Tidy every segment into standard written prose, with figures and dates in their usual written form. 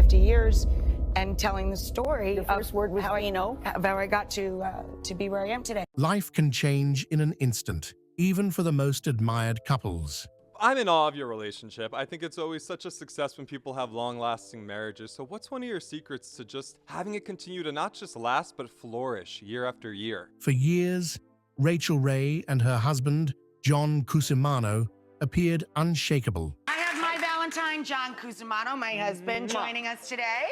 50 years and telling the story The first word was how Vino. how I got to be where I am today. Life can change in an instant, even for the most admired couples. I'm in awe of your relationship. I think it's always such a success when people have long-lasting marriages. So what's one of your secrets to just having it continue to not just last, but flourish year after year? For years, Rachael Ray and her husband, John Cusimano, appeared unshakable. I have my Valentine, John Cusimano, my husband, joining us today.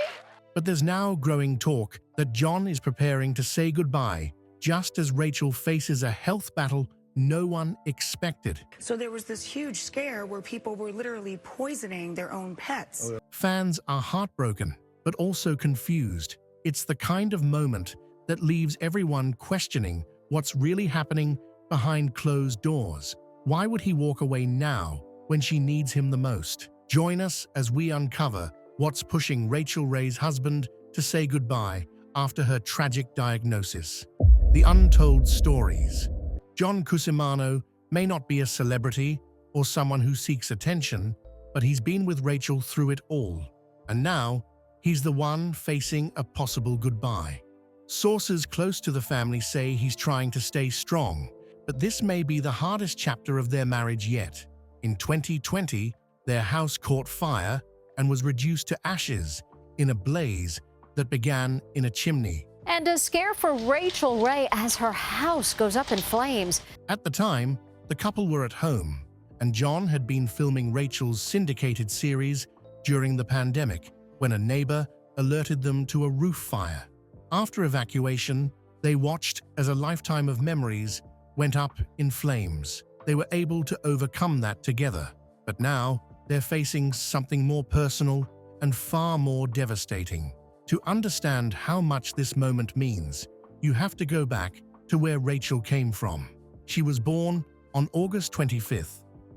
But there's now growing talk that John is preparing to say goodbye, just as Rachael faces a health battle no one expected. So there was this huge scare where people were literally poisoning their own pets. Fans are heartbroken, but also confused. It's the kind of moment that leaves everyone questioning what's really happening behind closed doors. Why would he walk away now when she needs him the most? Join us as we uncover what's pushing Rachael Ray's husband to say goodbye after her tragic diagnosis. The untold stories. John Cusimano may not be a celebrity or someone who seeks attention, but he's been with Rachael through it all. And now, he's the one facing a possible goodbye. Sources close to the family say he's trying to stay strong, but this may be the hardest chapter of their marriage yet. In 2020, their house caught fire and was reduced to ashes in a blaze that began in a chimney. And a scare for Rachael Ray as her house goes up in flames. At the time, the couple were at home, and John had been filming Rachael's syndicated series during the pandemic when a neighbor alerted them to a roof fire. After evacuation, they watched as a lifetime of memories went up in flames. They were able to overcome that together, but now they're facing something more personal and far more devastating. To understand how much this moment means, you have to go back to where Rachael came from. She was born on August 25,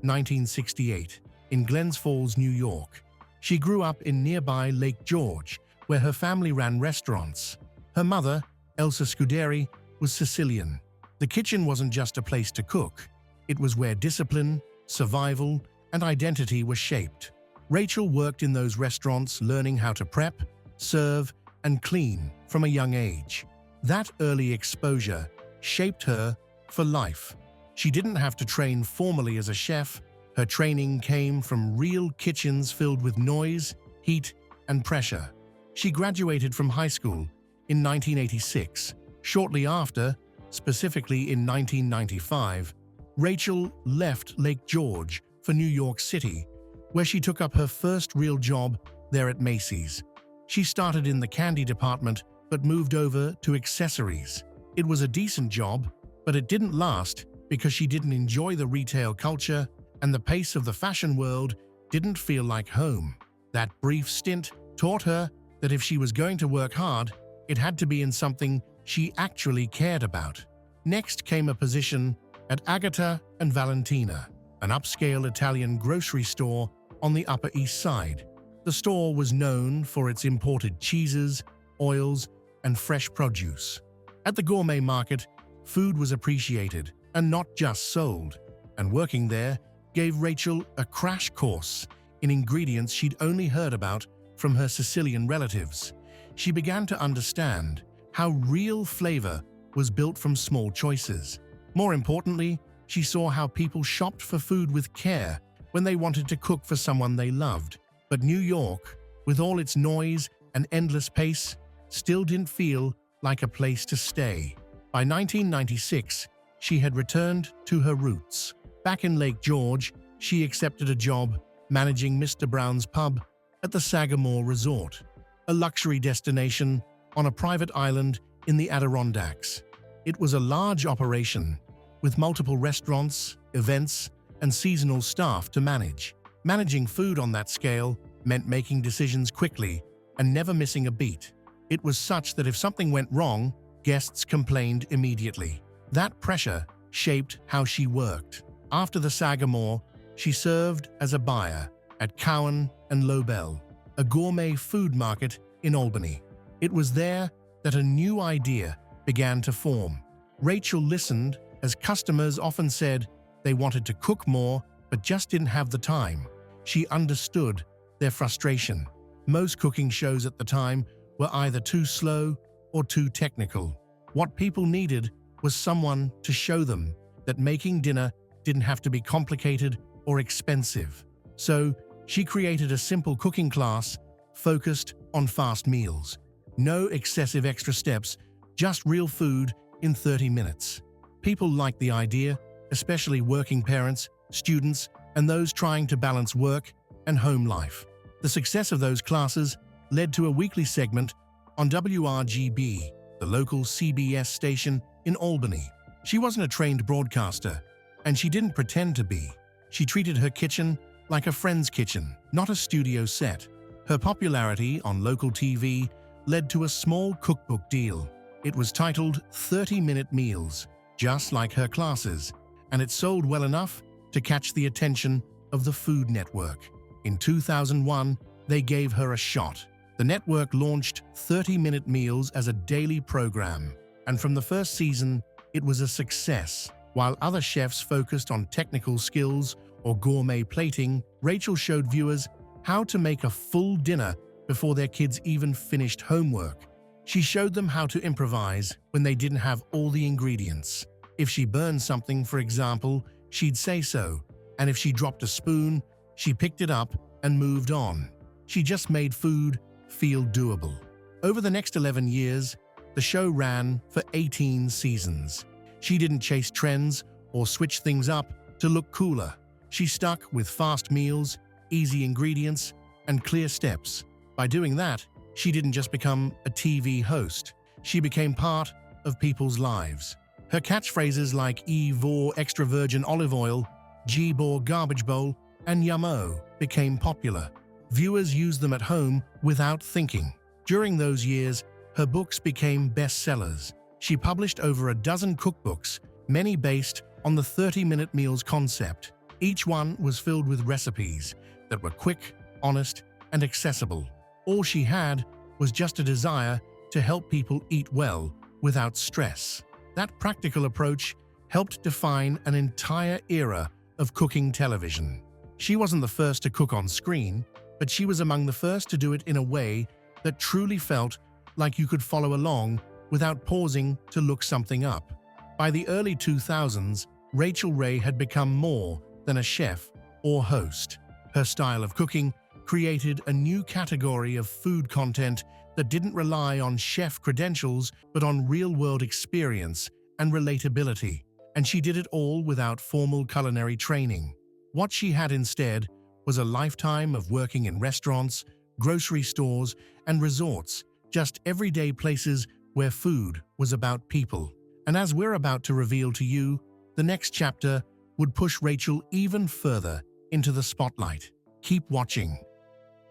1968, in Glens Falls, New York. She grew up in nearby Lake George, where her family ran restaurants. Her mother, Elsa Scuderi, was Sicilian. The kitchen wasn't just a place to cook. It was where discipline, survival, and identity were shaped. Rachael worked in those restaurants, learning how to prep, serve, and clean from a young age. That early exposure shaped her for life. She didn't have to train formally as a chef. Her training came from real kitchens filled with noise, heat, and pressure. She graduated from high school in 1986. Shortly after, specifically in 1995, Rachael left Lake George for New York City, where she took up her first real job there at Macy's. She started in the candy department but moved over to accessories. It was a decent job, but it didn't last because she didn't enjoy the retail culture and the pace of the fashion world didn't feel like home. That brief stint taught her that if she was going to work hard, it had to be in something she actually cared about. Next came a position at Agata and Valentina, an upscale Italian grocery store on the Upper East Side. The store was known for its imported cheeses, oils, and fresh produce. At the gourmet market, food was appreciated and not just sold, and working there gave Rachael a crash course in ingredients she'd only heard about from her Sicilian relatives. She began to understand how real flavor was built from small choices. More importantly, she saw how people shopped for food with care when they wanted to cook for someone they loved. But New York, with all its noise and endless pace, still didn't feel like a place to stay. By 1996, she had returned to her roots. Back in Lake George, she accepted a job managing Mr. Brown's Pub at the Sagamore Resort, a luxury destination on a private island in the Adirondacks. It was a large operation, with multiple restaurants, events, and seasonal staff to manage. Managing food on that scale meant making decisions quickly and never missing a beat. It was such that if something went wrong, guests complained immediately. That pressure shaped how she worked. After the Sagamore, she served as a buyer at Cowan and Lobel, a gourmet food market in Albany. It was there that a new idea began to form. Rachael listened as customers often said they wanted to cook more but just didn't have the time. She understood their frustration. Most cooking shows at the time were either too slow or too technical. What people needed was someone to show them that making dinner didn't have to be complicated or expensive. So she created a simple cooking class focused on fast meals. No excessive extra steps, just real food in 30 minutes. People liked the idea, especially working parents, students, and those trying to balance work and home life. The success of those classes led to a weekly segment on WRGB, the local CBS station in Albany. She wasn't a trained broadcaster, and she didn't pretend to be. She treated her kitchen like a friend's kitchen, not a studio set. Her popularity on local TV led to a small cookbook deal. It was titled 30-Minute Meals, just like her classes, and it sold well enough to catch the attention of the Food Network. In 2001, they gave her a shot. The network launched 30-Minute Meals as a daily program, and from the first season, it was a success. While other chefs focused on technical skills or gourmet plating, Rachael showed viewers how to make a full dinner before their kids even finished homework. She showed them how to improvise when they didn't have all the ingredients. If she burned something, for example, she'd say so, and if she dropped a spoon, she picked it up and moved on. She just made food feel doable. Over the next 11 years, the show ran for 18 seasons. She didn't chase trends or switch things up to look cooler. She stuck with fast meals, easy ingredients, and clear steps. By doing that, she didn't just become a TV host. She became part of people's lives. Her catchphrases like E vor extra virgin olive oil, G bor garbage bowl, and Yummo became popular. Viewers used them at home without thinking. During those years, her books became bestsellers. She published over a dozen cookbooks, many based on the 30-minute meals concept. Each one was filled with recipes that were quick, honest, and accessible. All she had was just a desire to help people eat well without stress. That practical approach helped define an entire era of cooking television. She wasn't the first to cook on screen, but she was among the first to do it in a way that truly felt like you could follow along without pausing to look something up. By the early 2000s, Rachael Ray had become more than a chef or host. Her style of cooking created a new category of food content that didn't rely on chef credentials but on real-world experience and relatability. And she did it all without formal culinary training. What she had instead was a lifetime of working in restaurants, grocery stores, and resorts, just everyday places where food was about people. And as we're about to reveal to you, the next chapter would push Rachael even further into the spotlight. Keep watching.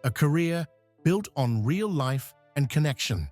A career built on real life and connection.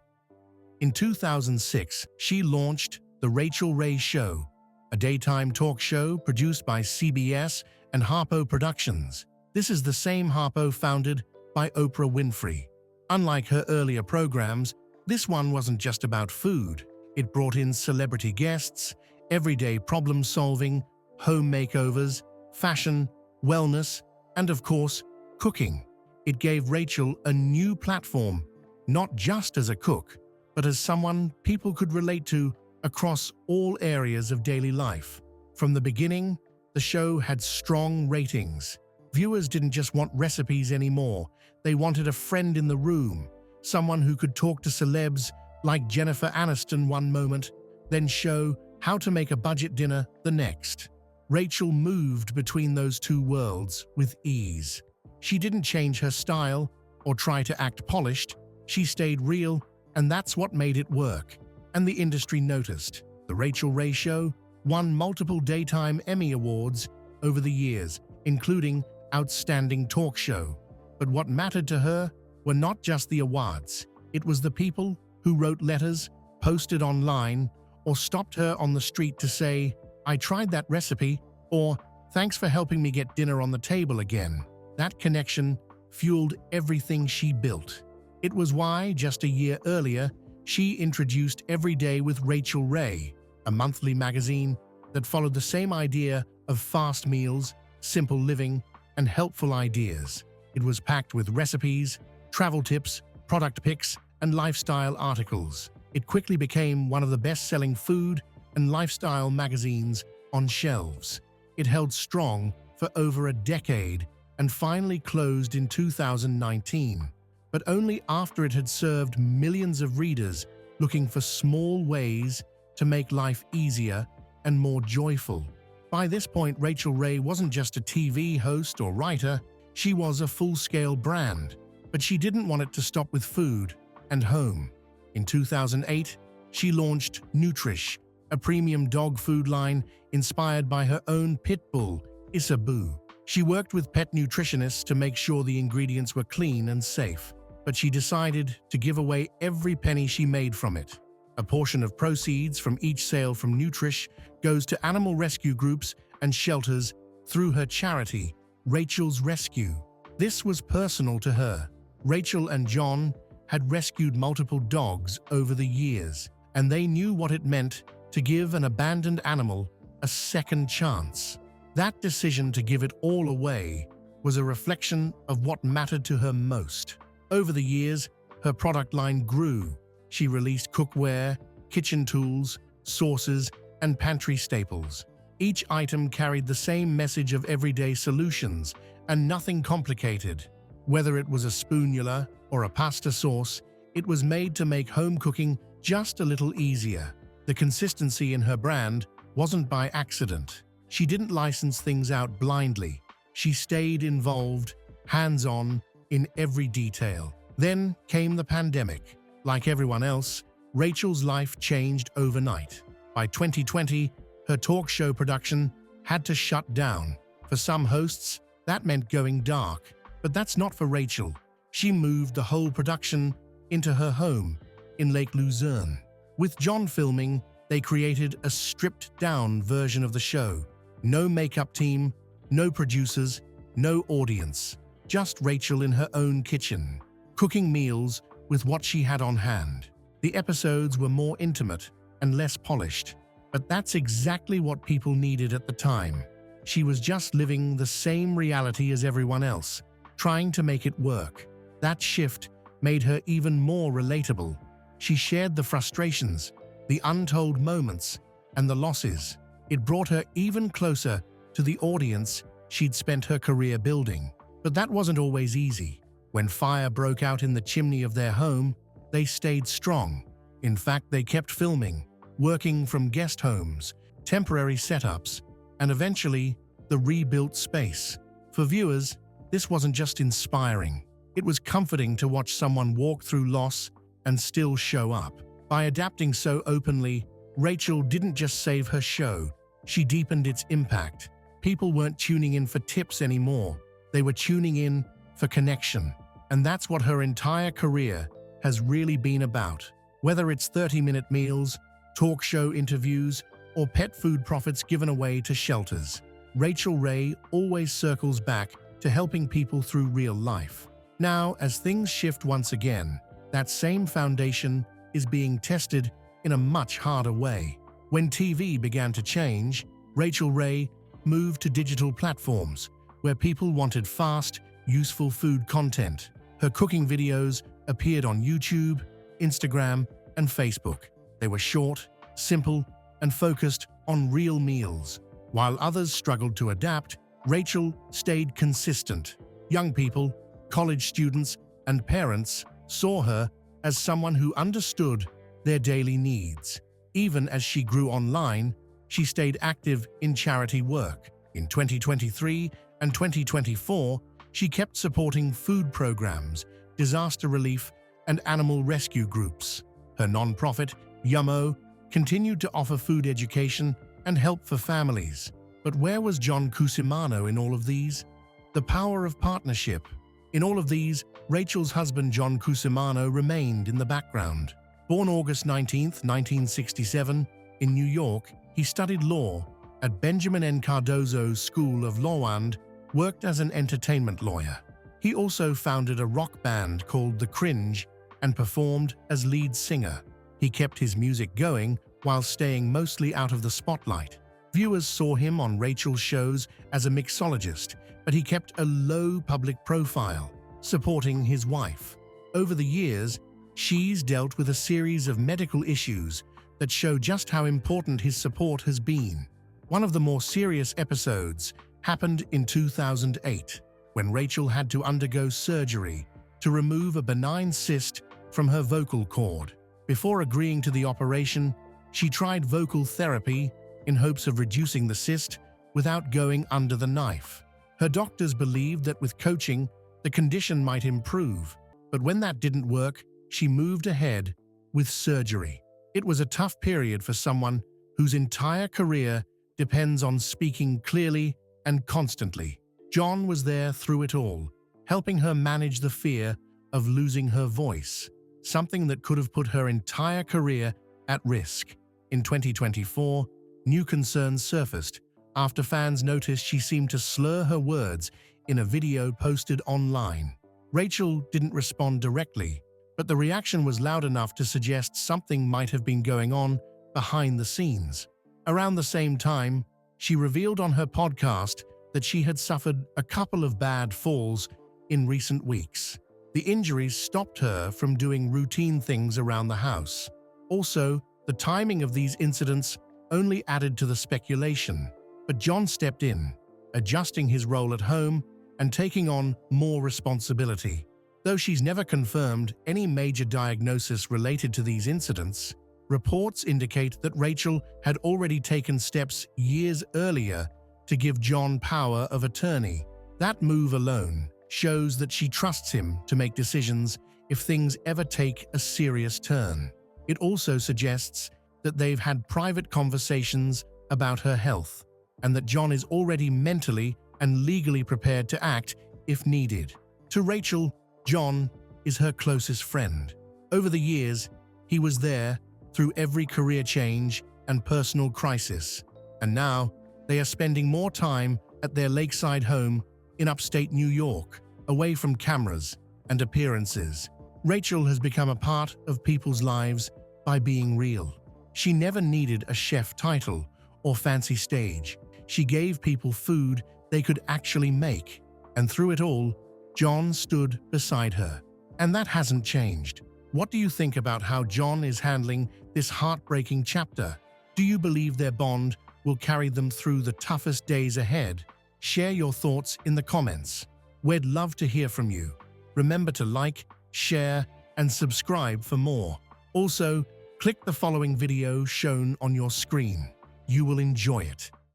In 2006, she launched The Rachael Ray Show, a daytime talk show produced by CBS and Harpo Productions. This is the same Harpo founded by Oprah Winfrey. Unlike her earlier programs, this one wasn't just about food. It brought in celebrity guests, everyday problem-solving, home makeovers, fashion, wellness, and of course, cooking. It gave Rachael a new platform, not just as a cook, but as someone people could relate to across all areas of daily life. From the beginning, the show had strong ratings. Viewers didn't just want recipes anymore. They wanted a friend in the room, someone who could talk to celebs like Jennifer Aniston one moment, then show how to make a budget dinner the next. Rachael moved between those two worlds with ease. She didn't change her style or try to act polished. She stayed real, and that's what made it work. And the industry noticed. The Rachael Ray Show won multiple daytime Emmy Awards over the years, including Outstanding Talk Show. But what mattered to her were not just the awards. It was the people who wrote letters, posted online, or stopped her on the street to say, "I tried that recipe," or "Thanks for helping me get dinner on the table again." That connection fueled everything she built. It was why, just a year earlier, she introduced Every Day with Rachael Ray, a monthly magazine that followed the same idea of fast meals, simple living, and helpful ideas. It was packed with recipes, travel tips, product pics, and lifestyle articles. It quickly became one of the best-selling food and lifestyle magazines on shelves. It held strong for over a decade and finally closed in 2019, but only after it had served millions of readers looking for small ways to make life easier and more joyful. By this point, Rachael Ray wasn't just a TV host or writer, she was a full-scale brand. But she didn't want it to stop with food and home. In 2008, she launched Nutrish, a premium dog food line inspired by her own pit bull, Isabu. She worked with pet nutritionists to make sure the ingredients were clean and safe, but she decided to give away every penny she made from it. A portion of proceeds from each sale from Nutrish goes to animal rescue groups and shelters through her charity, Rachel's Rescue. This was personal to her. Rachael and John had rescued multiple dogs over the years, and they knew what it meant to give an abandoned animal a second chance. That decision to give it all away was a reflection of what mattered to her most. Over the years, her product line grew. She released cookware, kitchen tools, sauces, and pantry staples. Each item carried the same message of everyday solutions and nothing complicated. Whether it was a spoonula or a pasta sauce, it was made to make home cooking just a little easier. The consistency in her brand wasn't by accident. She didn't license things out blindly. She stayed involved, hands-on, in every detail. Then came the pandemic. Like everyone else, Rachel's life changed overnight. By 2020, her talk show production had to shut down. For some hosts, that meant going dark. But that's not for Rachael. She moved the whole production into her home in Lake Luzerne. With John filming, they created a stripped-down version of the show. No makeup team, no producers, no audience. Just Rachael in her own kitchen, cooking meals with what she had on hand. The episodes were more intimate and less polished, but that's exactly what people needed at the time. She was just living the same reality as everyone else, trying to make it work. That shift made her even more relatable. She shared the frustrations, the untold moments, and the losses. It brought her even closer to the audience she'd spent her career building. But that wasn't always easy. When fire broke out in the chimney of their home, they stayed strong. In fact, they kept filming, working from guest homes, temporary setups, and eventually the rebuilt space. For viewers, this wasn't just inspiring. It was comforting to watch someone walk through loss and still show up. By adapting so openly, Rachael didn't just save her show, she deepened its impact. People weren't tuning in for tips anymore. They were tuning in for connection. And that's what her entire career has really been about. Whether it's 30-minute meals, talk show interviews, or pet food profits given away to shelters, Rachael Ray always circles back to helping people through real life. Now, as things shift once again, that same foundation is being tested in a much harder way. When TV began to change, Rachael Ray moved to digital platforms where people wanted fast, useful food content. Her cooking videos appeared on YouTube, Instagram, and Facebook. They were short, simple, and focused on real meals. While others struggled to adapt, Rachael stayed consistent. Young people, college students, and parents saw her as someone who understood their daily needs. Even as she grew online, she stayed active in charity work. In 2023 and 2024, she kept supporting food programs, disaster relief, and animal rescue groups. Her nonprofit, Yummo, continued to offer food education and help for families. But where was John Cusimano in all of these? The power of partnership. In all of these, Rachel's husband John Cusimano remained in the background. Born August 19, 1967, in New York, he studied law at Benjamin N. Cardozo's School of Law and worked as an entertainment lawyer. He also founded a rock band called The Cringe and performed as lead singer. He kept his music going while staying mostly out of the spotlight. Viewers saw him on Rachel's shows as a mixologist, but he kept a low public profile, supporting his wife. Over the years, she's dealt with a series of medical issues that show just how important his support has been. One of the more serious episodes happened in 2008, when Rachael had to undergo surgery to remove a benign cyst from her vocal cord. Before agreeing to the operation, she tried vocal therapy in hopes of reducing the cyst without going under the knife. Her doctors believed that with coaching, the condition might improve, but when that didn't work, she moved ahead with surgery. It was a tough period for someone whose entire career depends on speaking clearly and constantly. John was there through it all, helping her manage the fear of losing her voice, something that could have put her entire career at risk. In 2024, new concerns surfaced after fans noticed she seemed to slur her words in a video posted online. Rachael didn't respond directly, but the reaction was loud enough to suggest something might have been going on behind the scenes. Around the same time, she revealed on her podcast that she had suffered a couple of bad falls in recent weeks. The injuries stopped her from doing routine things around the house. Also, the timing of these incidents only added to the speculation, but John stepped in, adjusting his role at home and taking on more responsibility. Though she's never confirmed any major diagnosis related to these incidents, reports indicate that Rachael had already taken steps years earlier to give John power of attorney. That move alone shows that she trusts him to make decisions if things ever take a serious turn. It also suggests that they've had private conversations about her health, and that John is already mentally and legally prepared to act if needed. To Rachael, John is her closest friend. Over the years, he was there through every career change and personal crisis, and now they are spending more time at their lakeside home in upstate New York, away from cameras and appearances. Rachael has become a part of people's lives by being real. She never needed a chef title or fancy stage. She gave people food they could actually make, and through it all, John stood beside her. And that hasn't changed. What do you think about how John is handling this heartbreaking chapter? Do you believe their bond will carry them through the toughest days ahead? Share your thoughts in the comments. We'd love to hear from you. Remember to like, share, and subscribe for more. Also, click the following video shown on your screen. You will enjoy it.